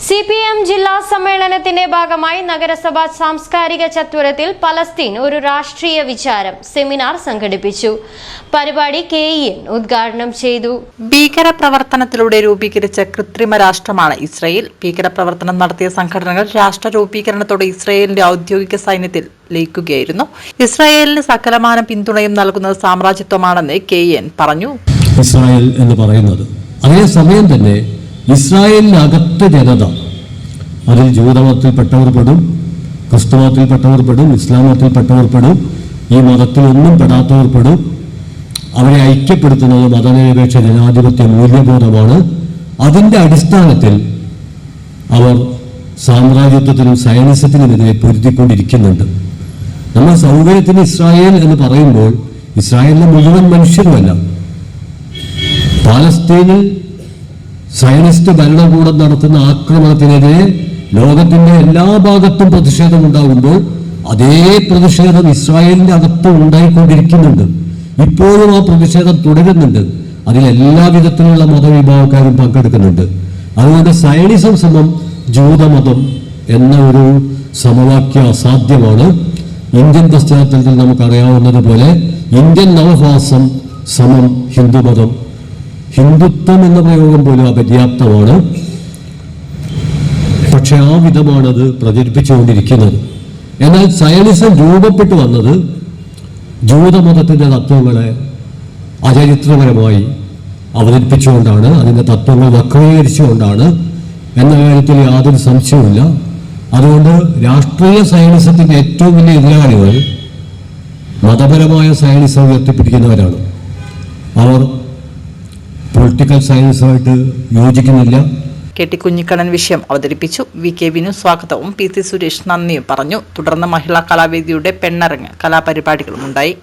CPM ജില്ലാ സമ്മേളനത്തിന്റെ ഭാഗമായി നഗരസഭ സാംസ്കാരിക ചത്വരത്തിൽ പലസ്തീൻ ഒരു രാഷ്ട്രീയ വിചാരം സെമിനാർ സംഘടിപ്പിച്ചു. പരിപാടി KEN ഉദ്ഘാടനം ചെയ്തു. ഭീകരപ്രവർത്തനത്തിലൂടെ രൂപീകരിച്ച കൃത്രിമ രാഷ്ട്രമാണ് ഇസ്രായേൽ. ഭീകരപ്രവർത്തനം നടത്തിയ സംഘടനകൾ രാഷ്ട്ര രൂപീകരണത്തോടെ ഇസ്രായേലിന്റെ ഔദ്യോഗിക സൈന്യത്തിൽ ലയിക്കുകയായിരുന്നു. ഇസ്രായേലിന് സകലമാന പിന്തുണയും നൽകുന്നത് സാമ്രാജ്യത്വമാണെന്ന് KEN പറഞ്ഞു. ഇസ്രായേൽ എന്ന് പറയുന്നത് അതേസമയം തന്നെ ഇസ്രായേലിനകത്ത് ജനത, അതിൽ ജൂതമതത്തിൽപ്പെട്ടവർ പെടും, ക്രിസ്തുമതത്തിൽപ്പെട്ടവർ പെടും, ഇസ്ലാം മതത്തിൽപ്പെട്ടവർ പെടും, ഈ മതത്തിലൊന്നും പെടാത്തവർ പെടും. അവരെ ഐക്യപ്പെടുത്തുന്നത് മതനിരപേക്ഷ ജനാധിപത്യ മൂല്യബോധമാണ്. അതിൻ്റെ അടിസ്ഥാനത്തിൽ അവർ സാമ്രാജ്യത്വത്തിനും സയനിസത്തിനുമെതിരെ പൊരുത്തിക്കൊണ്ടിരിക്കുന്നുണ്ട്. നമ്മൾ സൗകര്യത്തിന് ഇസ്രായേൽ എന്ന് പറയുമ്പോൾ ഇസ്രായേലിലെ മുഴുവൻ മനുഷ്യരുമല്ല. പാലസ്തീനിൽ സയനിസ്റ്റ് ഭരണകൂടം നടത്തുന്ന ആക്രമണത്തിനെതിരെ ലോകത്തിന്റെ എല്ലാ ഭാഗത്തും പ്രതിഷേധമുണ്ടാകുമ്പോൾ അതേ പ്രതിഷേധം ഇസ്രായേലിന്റെ അകത്തും ഉണ്ടായിക്കൊണ്ടിരിക്കുന്നുണ്ട്. ഇപ്പോഴും ആ പ്രതിഷേധം തുടരുന്നുണ്ട്. അതിൽ എല്ലാ വിധത്തിലുള്ള മതവിഭാഗക്കാരും പങ്കെടുക്കുന്നുണ്ട്. അതുകൊണ്ട് സയനിസം സമം ജൂതമതം എന്ന ഒരു സമവാക്യം അസാധ്യമാണ്. ഇന്ത്യൻ പശ്ചാത്തലത്തിൽ നമുക്കറിയാവുന്നതുപോലെ ഇന്ത്യൻ നവഭാസം സമം ഹിന്ദുമതം, ഹിന്ദുത്വം എന്ന പ്രയോഗം പോലും അപര്യാപ്തമാണ്. പക്ഷെ ആ വിധമാണത് പ്രചരിപ്പിച്ചുകൊണ്ടിരിക്കുന്നത്. എന്നാൽ സയനിസം രൂപപ്പെട്ടു വന്നത് ജൂതമതത്തിൻ്റെ തത്വങ്ങളെ അചരിത്രപരമായി അവതരിപ്പിച്ചുകൊണ്ടാണ്, അതിൻ്റെ തത്വങ്ങൾ വക്രീകരിച്ചുകൊണ്ടാണ് എന്ന കാര്യത്തിൽ യാതൊരു സംശയവുമില്ല. അതുകൊണ്ട് രാഷ്ട്രീയ സയനിസത്തിൻ്റെ ഏറ്റവും വലിയ എതിരാളികൾ മതപരമായ സയനിസം ഉയർത്തിപ്പിടിക്കുന്നവരാണ്. അവർ പൊളിറ്റിക്കൽ സയൻസുമായിട്ട് യോജിക്കുന്നില്ല. KT കുഞ്ഞിക്കണ്ണൻ വിഷയം അവതരിപ്പിച്ചു. VK വിനു സ്വാഗതവും PC സുരേഷ് നന്ദിയും പറഞ്ഞു. തുടർന്ന് മഹിളാ കലാവേദിയുടെ പെണ്ണരങ്ങ് കലാപരിപാടികളും ഉണ്ടായി.